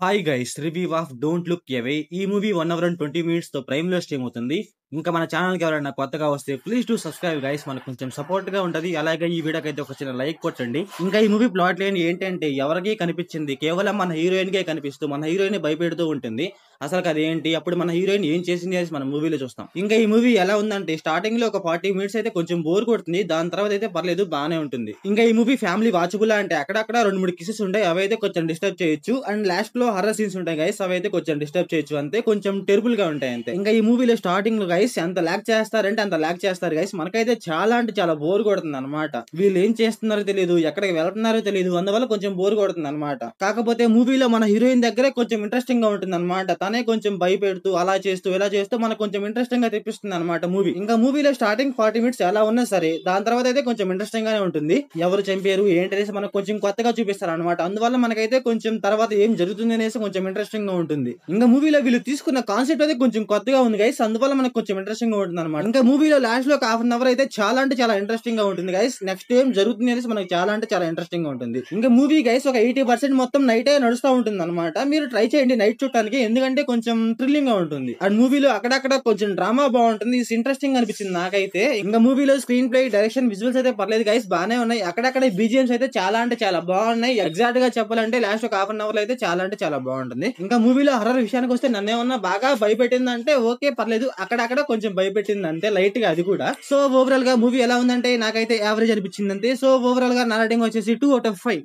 Hi guys, review of don't look away. ఈ movie 1 hour and 20 minutes తో Prime లో stream అవుతుంది. ఇంకా మన ఛానల్ కి ఎవరైనా కొత్తగా వస్తే ప్లీజ్ టు సబ్స్క్రైబ్ గైస్, మనకు కొంచెం సపోర్ట్ గా ఉంటది. అలాగే ఈ వీడియోకి అయితే ఒక చిన్న లైక్ కొట్టండి. ఇంకా ఈ మూవీ ప్లాట్ లైన్ ఏంటంటే, ఎవరికి కనిపించింది కేవలం మన హీరోయిన్ కే కనిపిస్తూ మన హీరోయిన్ భయపెడుతూ ఉంటుంది. అసలు అదేంటి, అప్పుడు మన హీరోయిన్ ఏం చేసింది అనేసి మన మూవీలో చూస్తాం. ఇంకా ఈ మూవీ ఎలా ఉందంటే, స్టార్టింగ్ లో ఒక 40 minutes అయితే కొంచెం బోర్ కొడుతుంది. దాని తర్వాత అయితే పర్లేదు, బానే ఉంటుంది. ఇంకా ఈ మూవీ ఫ్యామిలీ వాచబుల్ అంటే అక్కడక్కడ 2-3 కిసెస్ ఉంటాయి, అవైతే కొంచెం డిస్టర్బ్ చేయొచ్చు. అండ్ లాస్ట్ లో హర్రర్ సీన్స్ ఉంటాయి గైస్, అవైతే కొంచెం డిస్టర్బ్ చేయొచ్చు. అంతే, కొంచెం టెరబుల్ గా ఉంటాయి అంతే. ఇంకా ఈ మూవీలో స్టార్టింగ్ లో గైస్ ఎంత లాక్ చేస్తారంటే అంత లాక్ చేస్తారు గైస్. మనకైతే చాలా అంటే చాలా బోర్ కొడుతుంది అనమాట. వీళ్ళు ఏం చేస్తున్నారో తెలియదు, ఎక్కడికి వెళ్తున్నారో తెలియదు, అందువల్ల కొంచెం బోర్ కొడుతుంది అనమాట. కాకపోతే మూవీలో మన హీరోయిన్ దగ్గరే కొంచెం ఇంట్రెస్టింగ్ గా ఉంటుంది అనమాట. తనే కొంచెం భయపెడుతూ అలా చేస్తూ ఇలా చేస్తూ మనకు కొంచెం ఇంట్రెస్టింగ్ గా తెప్పిస్తుంది అనమాట మూవీ. ఇంకా మూవీలో స్టార్టింగ్ 40 minutes ఎలా ఉన్నా సరే, దాని తర్వాత అయితే కొంచెం ఇంట్రెస్టింగ్ గానే ఉంటుంది. ఎవరు చంపారు ఏంటనేసి మనకు కొంచెం కొత్తగా చూపిస్తారు అనమాట. అందువల్ల మనకైతే కొంచెం తర్వాత ఏం జరుగుతుంది అనేసి కొంచెం ఇంట్రెస్టింగ్ గా ఉంటుంది. ఇంకా మూవీలో వీళ్ళు తీసుకున్న కాన్సెప్ట్ అయితే కొంచెం కొత్తగా ఉంది గైస్, అందువల్ల మనకు కొంచెం ఇంట్రెస్టింగ్ గా ఉంటుంది అనమాట. ఇంకా మూవీలో లాస్ట్ లో ఒక హాఫ్ అన్ అవర్ అయితే చాలా అంటే చాలా ఇంట్రెస్టింగ్ గా ఉంటుంది గైస్. నెక్స్ట్ ఏం జరుగుతుంది అనేసి మనకి చాలా అంటే చాలా ఇంట్రెస్టింగ్ గా ఉంటుంది. ఇంకా మూవీ గైస్ ఒక 80% మొత్తం నైటే నడుస్తూ ఉంటుంది అనమాట. మీరు ట్రై చేయండి నైట్ చూడటానికి, ఎందుకంటే కొంచెం థ్రిల్లింగ్ గా ఉంటుంది. అండ్ మూవీలో అక్కడక్కడ కొంచెం డ్రామా బాగుంటుంది, ఇంట్రెస్టింగ్ అనిపించింది నాకైతే. ఇంకా మూవీలో స్క్రీన్ ప్లే, డైరెక్షన్, విజువల్స్ అయితే పర్లేదు గైస్, బానే ఉన్నాయి. అక్కడక్కడ బీజిఎంస్ అయితే చాలా అంటే చాలా బాగున్నాయి. ఎగ్జాక్ట్ గా చెప్పాలంటే లాస్ట్ ఒక హాఫ్ అన్ అవర్ అయితే చాలా అంటే చాలా బాగుంటుంది. ఇంకా మూవీలో హర్రర్ విషయానికి వస్తే నన్నేమన్నా బాగా భయపెట్టింది అంటే ఓకే పర్లేదు, అక్కడక్కడ కొంచెం భయపెట్టింది అంతే, లైట్ గా అది కూడా. సో ఓవరాల్ గా మూవీ ఎలా ఉందంటే నాకైతే యావరేజ్ అనిపించింది అంతే. సో ఓవరాల్ గా నా రేటింగ్ వచ్చేసి 2 out of 5.